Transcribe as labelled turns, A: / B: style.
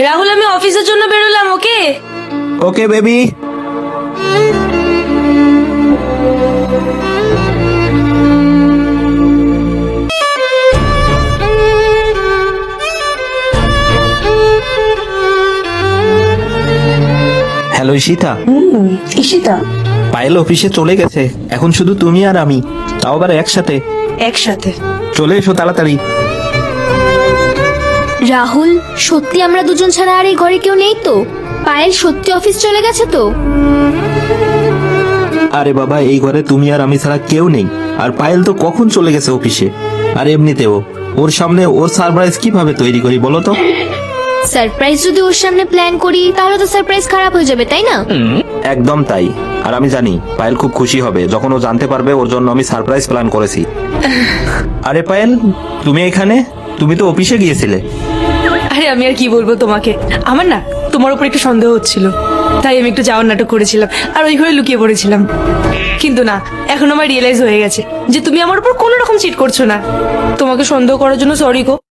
A: রাহুল, আমি অফিসের জন্য বেরোলাম। Okay
B: okay baby. Hello Ishita.
A: Ishita?
B: Payel অফিসে চলে গেছে, এখন শুধু তুমি আর আমি, তাও আবার একসাথে।
A: একসাথে?
B: চলে এসো তাড়াতাড়ি।
C: রাহুল, সত্যি আমরা দুজন ছাড়া আর এই ঘরে কেউ নেই তো? পায়েল সত্যি অফিস চলে গেছে তো?
B: আরে বাবা, এই ঘরে তুমি আর আমি ছাড়া কেউ নেই। আর পায়েল তো কখন চলে গেছে অফিসে। আর এমনিতেও ওর সামনে ওর সারপ্রাইজ কিভাবে তৈরি করি বলো তো?
C: সারপ্রাইজ যদি ওর সামনে প্ল্যান করি তাহলে তো সারপ্রাইজ খারাপ হয়ে যাবে, তাই না?
B: একদম তাই। আর আমি জানি পায়েল খুব খুশি হবে যখন ও জানতে পারবে ওর জন্য আমি সারপ্রাইজ প্ল্যান করেছি। আরে পায়েল, তুমি এখানে? তুমি তো অফিসে গিয়েছিলে।
A: আরে আমি আর কি বলবো তোমাকে, আমার না তোমার উপর একটু সন্দেহ হচ্ছিল, তাই আমি একটু যাওয়ার নাটক করেছিলাম আর ওই ঘরে লুকিয়ে পড়েছিলাম। কিন্তু না, এখন আমার রিয়েলাইজ হয়ে গেছে যে তুমি আমার উপর কোনো রকম চিট করছো না। তোমাকে সন্দেহ করার জন্য সরি গো।